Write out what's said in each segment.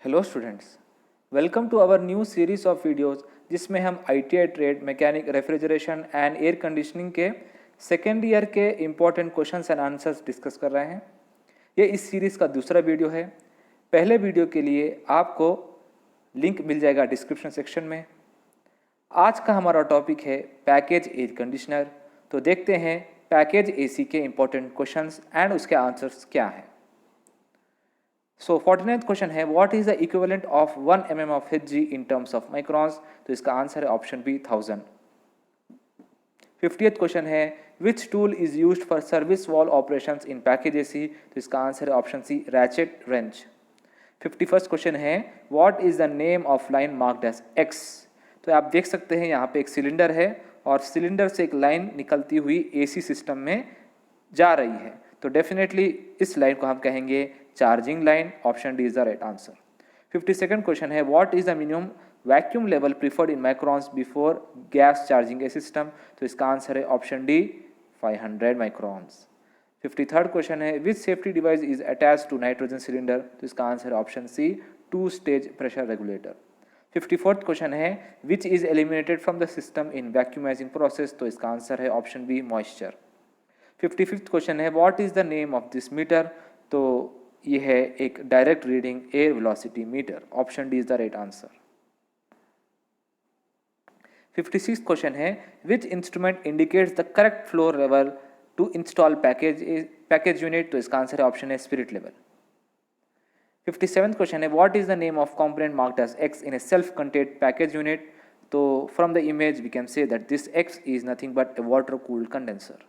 Hello students, welcome to our new series of videos जिसमें हम ITI trade mechanic refrigeration and air conditioning के second year के important questions and answers discuss कर रहे हैं। ये इस सीरीज़ का दूसरा वीडियो है। पहले वीडियो के लिए आपको लिंक मिल जाएगा डिस्क्रिप्शन सेक्शन में। आज का हमारा टॉपिक है पैकेज एयर कंडीशनर। तो देखते हैं पैकेज AC के इम्पॉर्टेंट क्वेश्चंस एंड उसके आंसर्स क्या हैं। सो 49th क्वेश्चन है what is the equivalent of 1 mm of Hg in terms of microns. तो इसका आंसर है ऑप्शन बी 1000। 50th क्वेश्चन है which tool is used for service valve operations in package AC। तो इसका answer है option C ratchet wrench. 51st question है what is the name of line marked as X। तो आप देख सकते हैं यहाँ पे एक सिलेंडर है और सिलेंडर से एक लाइन निकलती हुई AC सिस्टम में जा रही है। तो डेफिनेटली इस लाइन को हम कहेंगे charging line. Option D is the right answer. 52nd question है what is the minimum vacuum level preferred in microns before gas charging a system. तो इसका आंसर है option D 500 microns. 53rd question है which safety device is attach to nitrogen cylinder. तो इसका answer है option C 2 stage pressure regulator. 54th question है which is eliminated from the system in vacuumizing process. तो इसका answer है option B moisture. 55th question है what is the name of this meter. तो ये है एक direct reading air velocity meter. Option D is the right answer. 56th question है which instrument indicates the correct floor level to install package unit. तो इसका answer है option है spirit level. 57th question है what is the name of component marked as X in a self contained package unit. तो from the image we can say that this X is nothing but a water cooled condenser.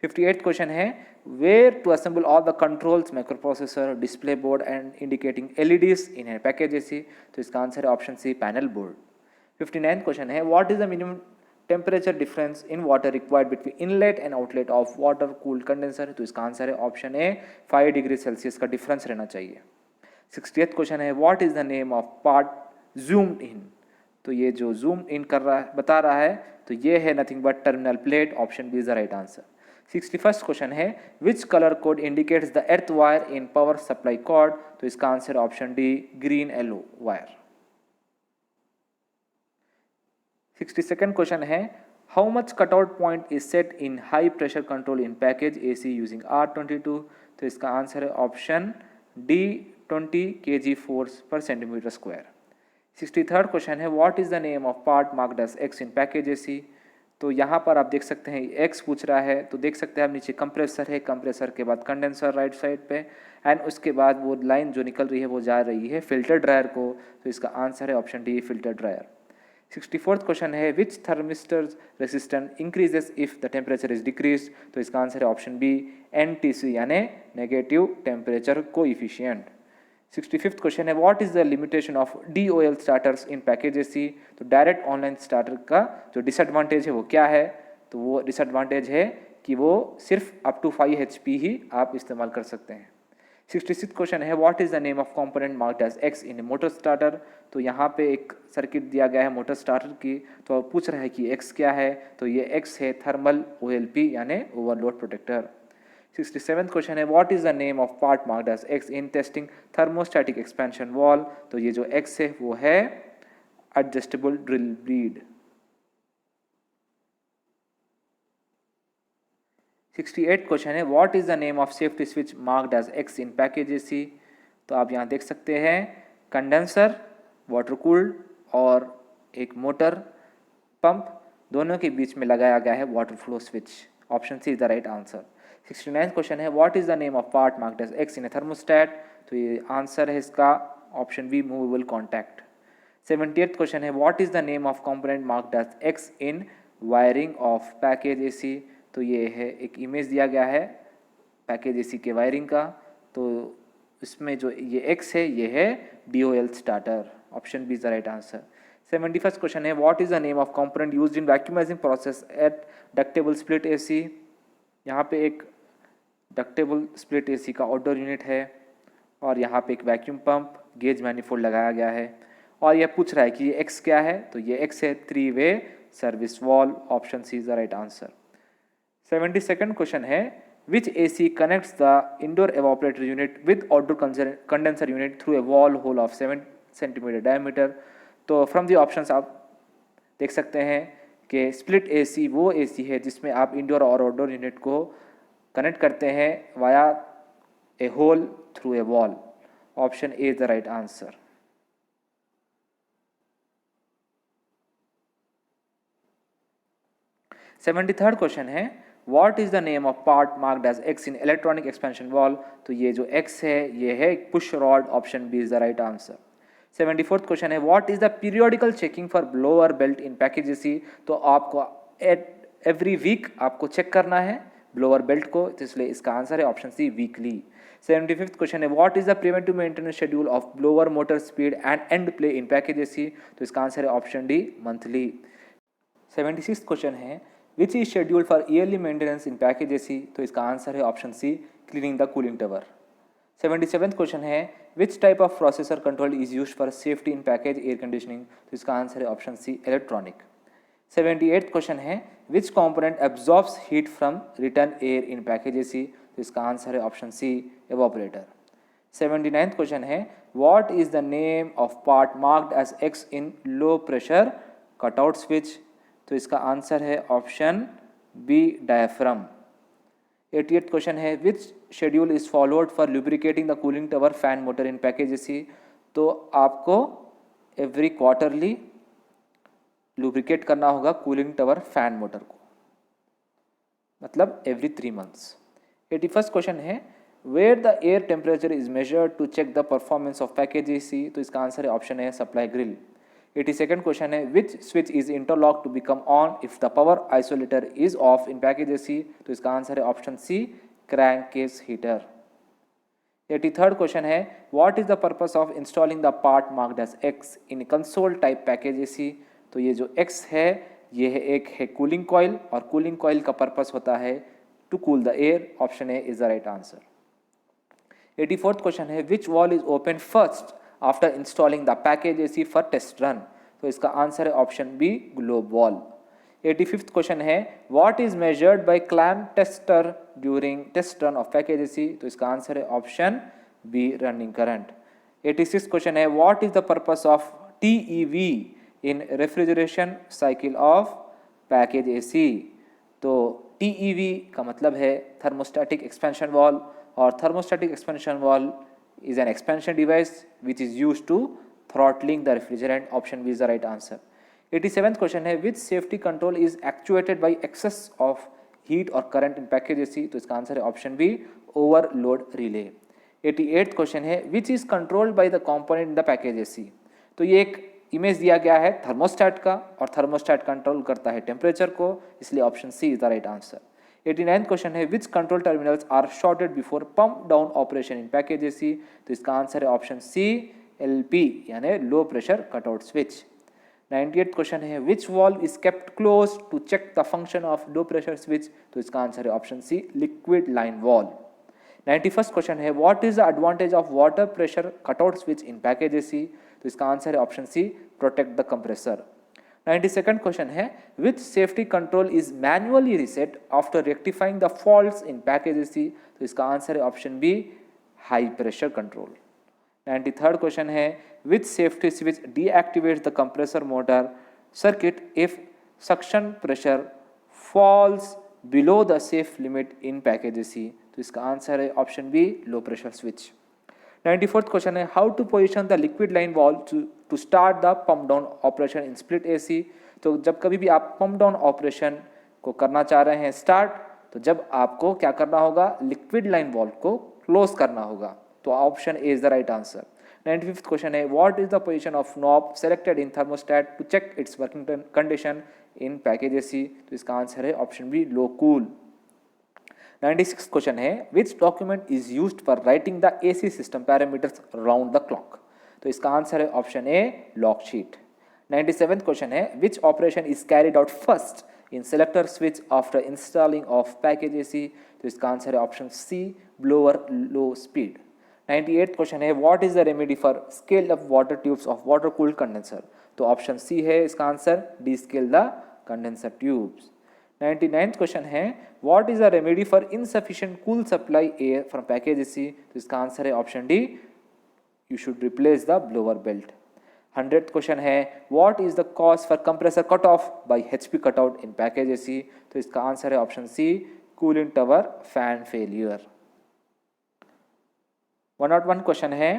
58th question है where to assemble all the controls microprocessor display board and indicating LEDs in a package AC। तो इसका answer है option C panel board. 59th question है what is the minimum temperature difference in water required between inlet and outlet of water cooled condenser। तो इसका answer है option ए 5 degree Celsius का difference रहना चाहिए। 60th क्वेश्चन है what is the name of part zoomed in। तो ये जो जूम इन कर रहा है बता रहा है तो ये है nothing but terminal plate. Option B is the right answer. 61st question है which colour code indicates the earth wire in power supply cord. तो इसका answer option D green yellow wire. 62nd question है how much cutout point is set in high pressure control in package AC using R22। तो इसका answer है option D 20 kg force पर centimetre square. 63rd question है what is the name of part marked as X in package AC। तो यहाँ पर आप देख सकते हैं X पूछ रहा है तो देख सकते हैं आप नीचे कंप्रेसर है, कंप्रेसर के बाद कंडेंसर राइट साइड पे एंड उसके बाद वो लाइन जो निकल रही है वो जा रही है फिल्टर ड्रायर को। तो इसका आंसर है option D filter drier. 64th question है which thermistor resistant increases if the temperature is decrease. तो इसका आंसर है ऑप्शन बी NTC यानी negative temperature coefficient. 65th question है what is the limitation of DOL starters in package AC। तो direct online starter का जो disadvantage है वो क्या है। तो वो डिसएडवांटेज है कि वो सिर्फ अप टू 5 HP ही आप इस्तेमाल कर सकते हैं। 66th क्वेश्चन है what is the name of component marked as X in motor starter. तो यहाँ पे एक सर्किट दिया गया है मोटर स्टार्टर की तो पूछ रहा है कि X क्या है। तो ये X है थर्मल OLP यानी ओवरलोड प्रोटेक्टर। 67th क्वेश्चन है what is the name of part marked as X in testing thermostatic expansion valve. तो ये जो X है वो है adjustable drill breed. 68th question है what is the name of safety switch marked as X in package AC। तो आप यहाँ देख सकते हैं कंडेंसर वाटर कूल्ड और एक मोटर पंप दोनों के बीच में लगाया गया है water flow switch. Option C is the right answer. 69th question है what is the name of part marked as X in a thermostat. तो ये आंसर है इसका option B movable contact. 70th question है what is the name of component marked as X in wiring of package AC। तो ये है एक image दिया गया है पैकेज AC के वायरिंग का। तो इसमें जो ये X है ये है DOL starter. Option B is the right answer. 71st question है what is the name of component used in vacuumizing process at ductable split AC। यहाँ पे एक डक्टेबल स्प्लिट AC का आउटडोर यूनिट है और यहाँ पे एक वैक्यूम पंप गेज मैनिफोल्ड लगाया गया है और यह पूछ रहा है कि ये X क्या है। तो ये X है 3-वे service valve. Option C is the right answer. 72nd question है Which AC connects the indoor evaporator unit with outdoor condenser unit through a wall hole of 7 cm diameter? तो फ्रॉम द ऑप्शंस आप देख सकते हैं कि split AC वो AC है जिसमें आप इंडोर और आउटडोर यूनिट को कनेक्ट करते हैं via a hole through a wall. Option A is the right answer. Seventy third question है what is the name of part marked as X in electronic expansion valve. तो ये जो x है ये है push rod. Option B is the right answer. 74th question है what is the periodical checking for blower belt in package AC. तो आपको every week आपको चेक करना है ब्लोअर बेल्ट को, तो इसलिए इसका आंसर है option C weekly. 75th question है what is the preventive maintenance schedule of blower motor speed and and play in package AC. तो इसका आंसर है option D monthly. 76th question है which is schedule for yearly maintenance in package AC. तो इसका answer है option C cleaning the cooling tower. 77th question है which type of processor control is used for safety in package air conditioning. तो इसका answer है option सी electronic. 78th question है which component absorbs heat from return air in package AC. तो इसका answer है option C evaporator. 79th question है what is the name of part marked as X in low pressure cutout switch. तो इसका answer है option B diaphragm. 88th question है which schedule is followed for lubricating the cooling tower fan motor in package AC. तो आपको every quarterly lubricate करना होगा cooling tower fan motor को, मतलब एवरी 3 months. 81st क्वेश्चन है where the air temperature is measured to check the performance of package AC. तो इसका answer है ऑप्शन है सप्लाई ग्रिल. 82nd क्वेश्चन है which switch is interlock to become on if the power isolator is off in package AC. तो इसका answer है option C crank case heater. 83rd question है what is the purpose of installing the part marked as X in console type package AC. तो ये जो x है ये है एक है कूलिंग कॉइल, और कूलिंग कॉइल का पर्पस होता है to cool the air. Option A is the right answer. 84th question है which valve is open first after installing the package AC for test run. तो इसका आंसर है option B globe valve. 85th question है what is measured by clamp tester during test run of package AC. तो इसका answer है option B running current. 86th question है what is the purpose of TEV in refrigeration cycle of package AC. तो TEV का मतलब है thermostatic expansion wall, और thermostatic expansion wall is an expansion device which is used to throttling the refrigerant. Option B is the right answer. 87th question है which safety control is actuated by excess of heat or current in package AC. तो इसका answer है option B overload relay. 88th question है which is controlled by the component in the package AC. तो ये एक image दिया गया है थर्मोस्टैट का, और थर्मोस्टैट कंट्रोल करता है टेम्परेचर को, इसलिए option C is the right answer. 89th question है which control terminals are shorted before pump down operation in package AC. तो इसका आंसर है ऑप्शन सी LP यानी low pressure cutout switch. 98th question है which valve is kept close to check the function of low pressure switch. तो इसका answer है option C liquid line valve. 91st question है what is the advantage of water pressure cutout switch in package AC. तो इसका answer है option C protect the compressor. 92nd question है which safety control is manually reset after rectifying the faults in package AC. तो इसका answer है option B high pressure control. 93rd question है which safety switch deactivates the compressor motor circuit if suction pressure falls below the safe limit in package AC. तो इसका answer है option B लो pressure switch. 94th question है how to position the liquid line valve to start the pump down operation in split AC. तो जब कभी भी आप pump down operation को करना चाह रहे हैं स्टार्ट, तो जब आपको क्या करना होगा लिक्विड लाइन वॉल्व को क्लोज करना होगा. तो option A is the right answer. 95th question है what is the position of knob selected in thermostat to check its working condition in package AC. तो इसका आंसर है option B low cool. 96th question है which document is used for writing the AC system parameters round the clock. तो इसका answer है option A log sheet. 97th question है which operation is carried out first in selector switch after installing of package AC. तो इसका answer है option C blower low speed. 98th question है what is the remedy for scale up water tubes of water cooled condenser. तो option C है इसका answer descale the condenser tubes. 99th question है what is the remedy for insufficient cool supply air from package AC. तो इसका answer है option D, you should replace the blower belt. 100th question है what is the cause for compressor cut off by HP cutout in package AC. तो इसका answer है option C, cooling tower fan failure. 101 question है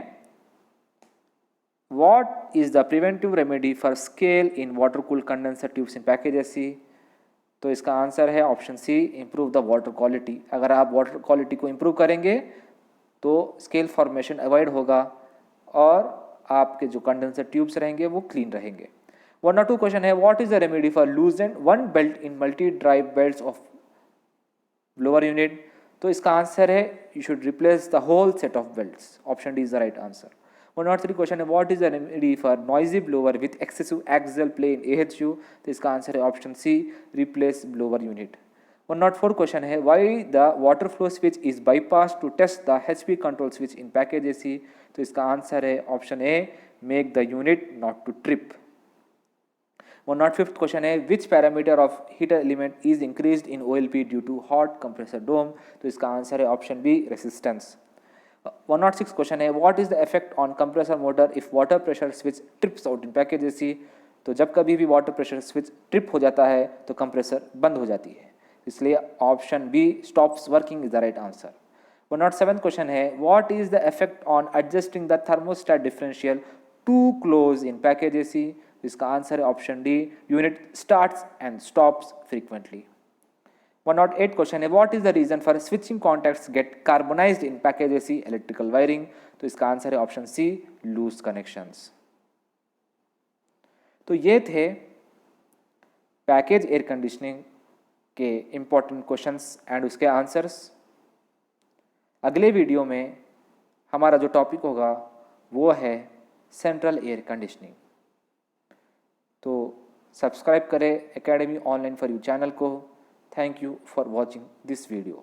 what is the preventive remedy for scale in water cool condenser tubes in package AC. तो इसका answer है option C, improve the water quality. अगर आप water quality को improve करेंगे तो scale formation avoid होगा और आपके जो कंडेंसर ट्यूब्स रहेंगे वो क्लीन रहेंगे। 102 क्वेश्चन है what is the remedy for loosened one belt in multi drive belts of blower unit. तो इसका आंसर है you should replace the whole set of belts. Option D is the right answer. 103 question है what is the remedy for noisy blower with excessive axial play in AHU। तो इसका answer है option C, replace blower unit. 104 question है why the water flow switch is bypass to test the HP control switch in package AC. तो इसका answer है option A, make the unit not to trip. 105th question है which parameter of heat element is increased in OLP due to hot compressor dome. तो इसका answer है option B, resistance. 106 question है what is the effect on compressor motor if water pressure switch trips out in package AC. तो जब कभी भी water pressure switch trip हो जाता है तो कंप्रेसर बंद हो जाती है, इसलिए option B, stops working is the right answer. 107 question है what is the effect on adjusting the thermostat differential to close in package AC. इसका आंसर है option D, unit starts and stops frequently. 108 question है what is the reason for switching contacts get carbonized in package AC electrical wiring. तो इसका answer है option सी, loose connections. तो ये थे package air conditioning के इंपॉर्टेंट क्वेश्चंस एंड उसके answers. अगले वीडियो में हमारा जो टॉपिक होगा वो है सेंट्रल एयर कंडीशनिंग। तो सब्सक्राइब करें academy online for you channel को। Thank you for watching this video.